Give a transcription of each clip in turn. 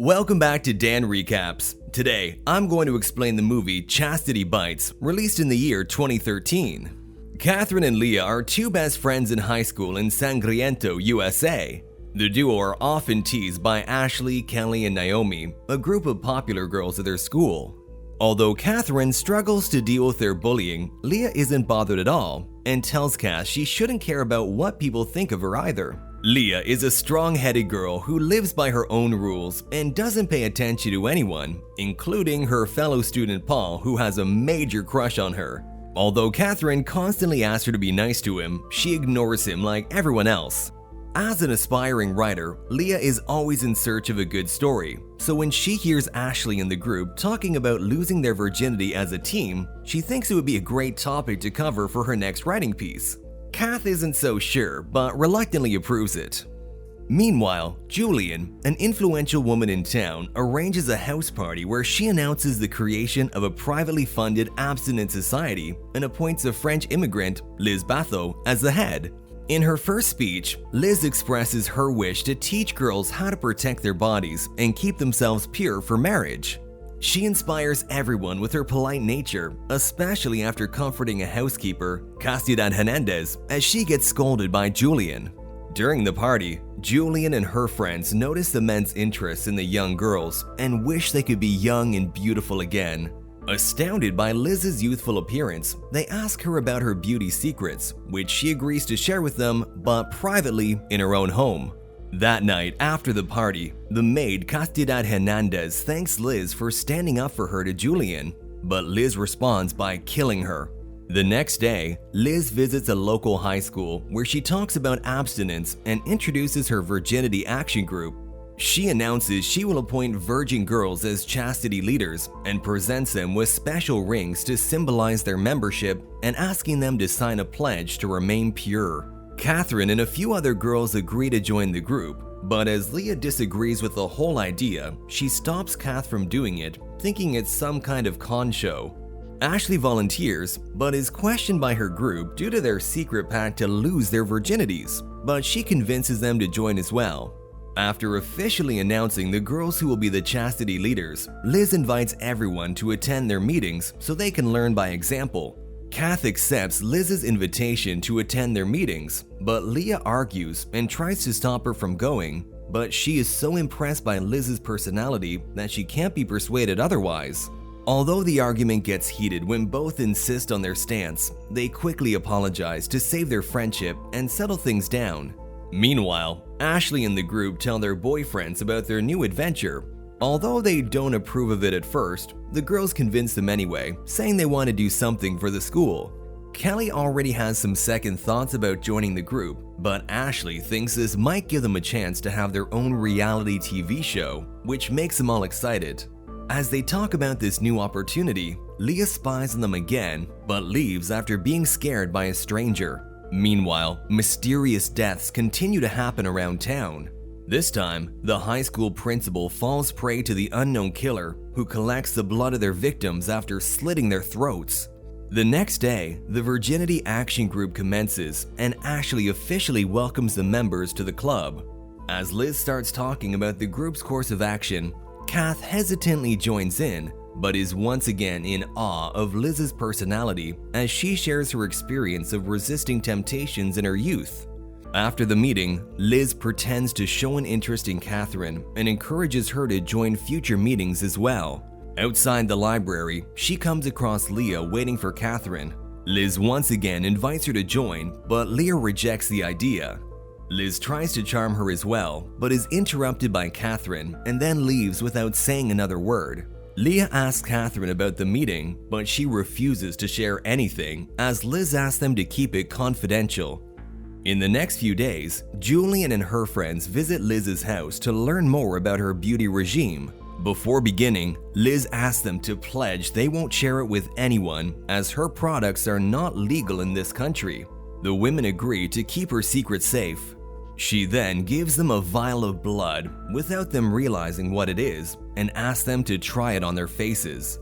Welcome back to Dan Recaps. Today, I'm going to explain the movie Chastity Bites, released in the year 2013. Catherine and Leah are two best friends in high school in Sangriento, USA. The duo are often teased by Ashley, Kelly, and Naomi, a group of popular girls at their school. Although Catherine struggles to deal with their bullying, Leah isn't bothered at all and tells Cass she shouldn't care about what people think of her either. Leah is a strong-headed girl who lives by her own rules and doesn't pay attention to anyone, including her fellow student Paul, who has a major crush on her. Although Catherine constantly asks her to be nice to him, she ignores him like everyone else. As an aspiring writer, Leah is always in search of a good story, so when she hears Ashley and the group talking about losing their virginity as a team, she thinks it would be a great topic to cover for her next writing piece. Kath isn't so sure, but reluctantly approves it. Meanwhile, Julian, an influential woman in town, arranges a house party where she announces the creation of a privately funded abstinence society and appoints a French immigrant, Liz Bathory, as the head. In her first speech, Liz expresses her wish to teach girls how to protect their bodies and keep themselves pure for marriage. She inspires everyone with her polite nature, especially after comforting a housekeeper, Castidad Hernandez, as she gets scolded by Julian. During the party, Julian and her friends notice the men's interest in the young girls and wish they could be young and beautiful again. Astounded by Liz's youthful appearance, they ask her about her beauty secrets, which she agrees to share with them, but privately in her own home. That night, after the party, the maid Castidad Hernandez thanks Liz for standing up for her to Julian, but Liz responds by killing her. The next day, Liz visits a local high school where she talks about abstinence and introduces her virginity action group. She announces she will appoint virgin girls as chastity leaders and presents them with special rings to symbolize their membership and asking them to sign a pledge to remain pure. Catherine and a few other girls agree to join the group, but as Leah disagrees with the whole idea, she stops Kath from doing it, thinking it's some kind of con show. Ashley volunteers, but is questioned by her group due to their secret pact to lose their virginities, but she convinces them to join as well. After officially announcing the girls who will be the chastity leaders, Liz invites everyone to attend their meetings so they can learn by example. Kath accepts Liz's invitation to attend their meetings, but Leah argues and tries to stop her from going, but she is so impressed by Liz's personality that she can't be persuaded otherwise. Although the argument gets heated when both insist on their stance, they quickly apologize to save their friendship and settle things down. Meanwhile, Ashley and the group tell their boyfriends about their new adventure. Although they don't approve of it at first, the girls convince them anyway, saying they want to do something for the school. Kelly already has some second thoughts about joining the group, but Ashley thinks this might give them a chance to have their own reality TV show, which makes them all excited. As they talk about this new opportunity, Leah spies on them again, but leaves after being scared by a stranger. Meanwhile, mysterious deaths continue to happen around town. This time, the high school principal falls prey to the unknown killer who collects the blood of their victims after slitting their throats. The next day, the Virginity Action Group commences and Ashley officially welcomes the members to the club. As Liz starts talking about the group's course of action, Kath hesitantly joins in, but is once again in awe of Liz's personality as she shares her experience of resisting temptations in her youth. After the meeting, Liz pretends to show an interest in Catherine and encourages her to join future meetings as well. Outside the library, she comes across Leah waiting for Catherine. Liz once again invites her to join, but Leah rejects the idea. Liz tries to charm her as well, but is interrupted by Catherine and then leaves without saying another word. Leah asks Catherine about the meeting, but she refuses to share anything as Liz asks them to keep it confidential. In the next few days, Julian and her friends visit Liz's house to learn more about her beauty regime. Before beginning, Liz asks them to pledge they won't share it with anyone as her products are not legal in this country. The women agree to keep her secret safe. She then gives them a vial of blood without them realizing what it is and asks them to try it on their faces.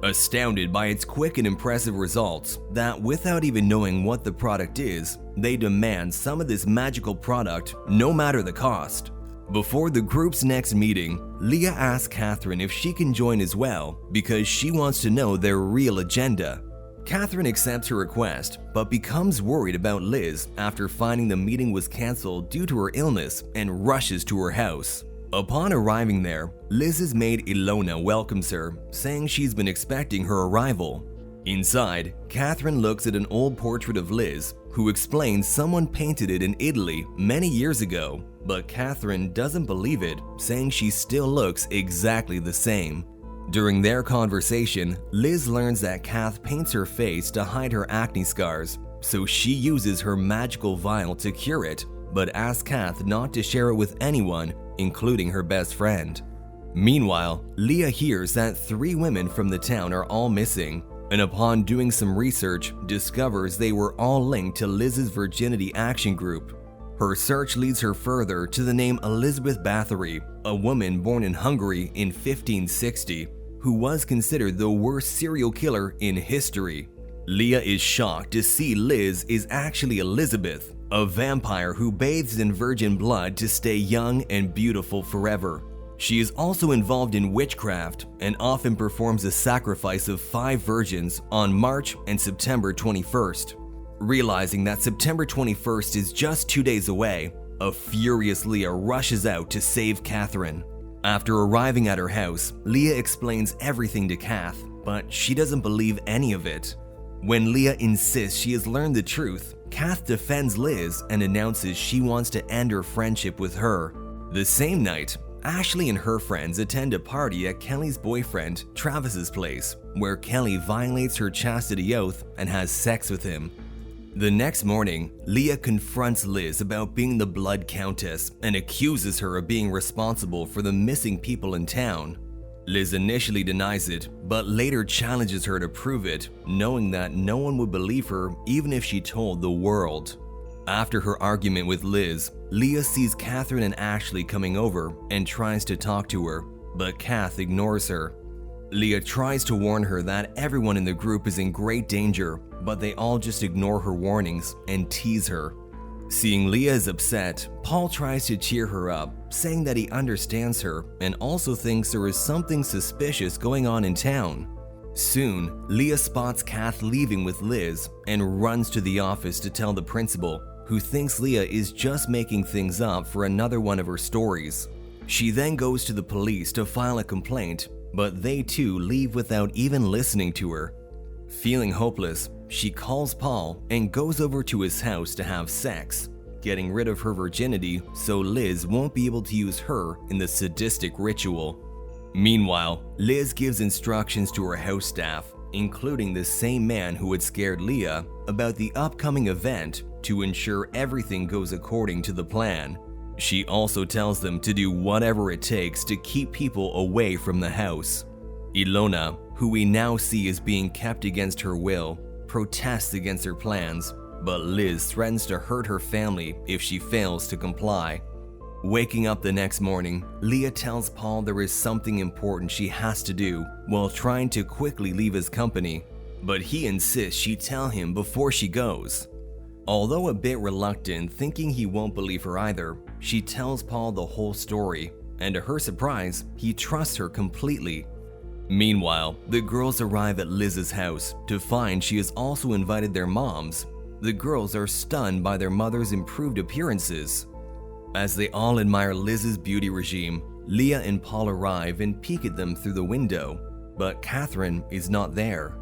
Astounded by its quick and impressive results, that without even knowing what the product is, they demand some of this magical product no matter the cost. Before the group's next meeting, Leah asks Catherine if she can join as well because she wants to know their real agenda. Catherine accepts her request, but becomes worried about Liz after finding the meeting was cancelled due to her illness and rushes to her house. Upon arriving there, Liz's maid Ilona welcomes her, saying she's been expecting her arrival. Inside, Catherine looks at an old portrait of Liz, who explains someone painted it in Italy many years ago, but Catherine doesn't believe it, saying she still looks exactly the same. During their conversation, Liz learns that Kath paints her face to hide her acne scars, so she uses her magical vial to cure it, but asks Kath not to share it with anyone, including her best friend. Meanwhile, Leah hears that 3 women from the town are all missing, and upon doing some research, discovers they were all linked to Liz's virginity action group. Her search leads her further to the name Elizabeth Bathory, a woman born in Hungary in 1560, who was considered the worst serial killer in history. Leah is shocked to see Liz is actually Elizabeth, a vampire who bathes in virgin blood to stay young and beautiful forever. She is also involved in witchcraft and often performs a sacrifice of 5 virgins on March and September 21st. Realizing that September 21st is just 2 days away, a furious Leah rushes out to save Catherine. After arriving at her house, Leah explains everything to Kath, but she doesn't believe any of it. When Leah insists she has learned the truth, Kath defends Liz and announces she wants to end her friendship with her. The same night, Ashley and her friends attend a party at Kelly's boyfriend Travis's place, where Kelly violates her chastity oath and has sex with him. The next morning, Leah confronts Liz about being the Blood Countess and accuses her of being responsible for the missing people in town. Liz initially denies it, but later challenges her to prove it, knowing that no one would believe her even if she told the world. After her argument with Liz, Leah sees Catherine and Ashley coming over and tries to talk to her, but Kath ignores her. Leah tries to warn her that everyone in the group is in great danger, but they all just ignore her warnings and tease her. Seeing Leah is upset, Paul tries to cheer her up, saying that he understands her and also thinks there is something suspicious going on in town. Soon, Leah spots Kath leaving with Liz and runs to the office to tell the principal, who thinks Leah is just making things up for another one of her stories. She then goes to the police to file a complaint, but they too leave without even listening to her. Feeling hopeless, she calls Paul and goes over to his house to have sex, getting rid of her virginity so Liz won't be able to use her in the sadistic ritual. Meanwhile, Liz gives instructions to her house staff, including the same man who had scared Leah, about the upcoming event to ensure everything goes according to the plan. She also tells them to do whatever it takes to keep people away from the house. Ilona, who we now see as being kept against her will, protests against her plans, but Liz threatens to hurt her family if she fails to comply. Waking up the next morning, Leah tells Paul there is something important she has to do while trying to quickly leave his company, but he insists she tell him before she goes. Although a bit reluctant, thinking he won't believe her either, she tells Paul the whole story, and to her surprise, he trusts her completely. Meanwhile, the girls arrive at Liz's house to find she has also invited their moms. The girls are stunned by their mother's improved appearances. As they all admire Liz's beauty regime, Leah and Paul arrive and peek at them through the window, but Catherine is not there.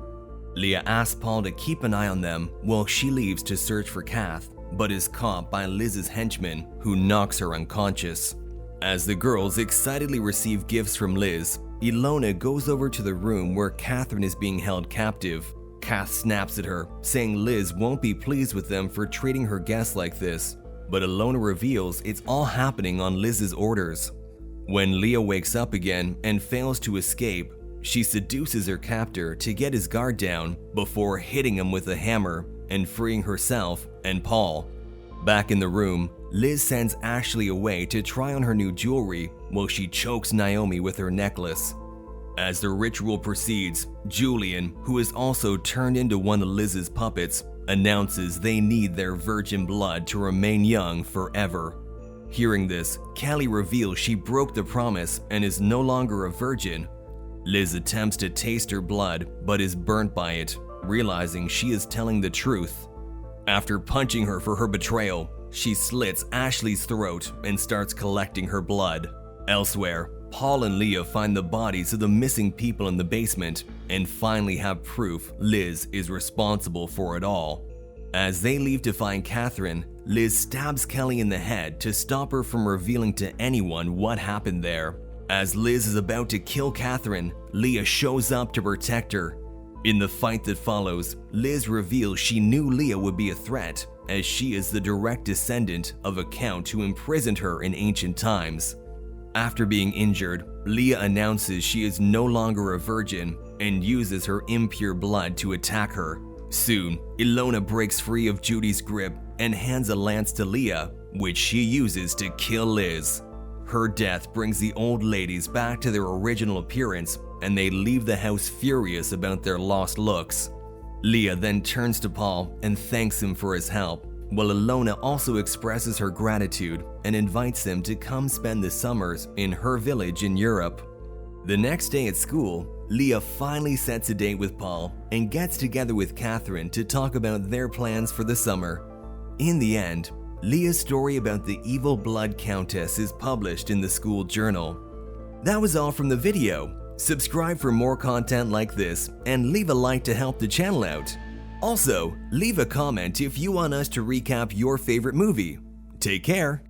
Leah asks Paul to keep an eye on them while she leaves to search for Kath, but is caught by Liz's henchman, who knocks her unconscious. As the girls excitedly receive gifts from Liz, Ilona goes over to the room where Catherine is being held captive. Kath snaps at her, saying Liz won't be pleased with them for treating her guests like this, but Ilona reveals it's all happening on Liz's orders. When Leah wakes up again and fails to escape, she seduces her captor to get his guard down before hitting him with a hammer and freeing herself and Paul. Back in the room, Liz sends Ashley away to try on her new jewelry while she chokes Naomi with her necklace. As the ritual proceeds, Julian, who is also turned into one of Liz's puppets, announces they need their virgin blood to remain young forever. Hearing this, Kelly reveals she broke the promise and is no longer a virgin. Liz attempts to taste her blood but is burnt by it, realizing she is telling the truth. After punching her for her betrayal, she slits Ashley's throat and starts collecting her blood. Elsewhere, Paul and Leah find the bodies of the missing people in the basement and finally have proof Liz is responsible for it all. As they leave to find Catherine, Liz stabs Kelly in the head to stop her from revealing to anyone what happened there. As Liz is about to kill Catherine, Leah shows up to protect her. In the fight that follows, Liz reveals she knew Leah would be a threat, as she is the direct descendant of a count who imprisoned her in ancient times. After being injured, Leah announces she is no longer a virgin and uses her impure blood to attack her. Soon, Ilona breaks free of Judy's grip and hands a lance to Leah, which she uses to kill Liz. Her death brings the old ladies back to their original appearance, and they leave the house furious about their lost looks. Leah then turns to Paul and thanks him for his help, while Ilona also expresses her gratitude and invites them to come spend the summers in her village in Europe. The next day at school, Leah finally sets a date with Paul and gets together with Catherine to talk about their plans for the summer. In the end, Leah's story about the evil blood countess is published in the school journal. That was all from the video. Subscribe for more content like this and leave a like to help the channel out. Also, leave a comment if you want us to recap your favorite movie. Take care.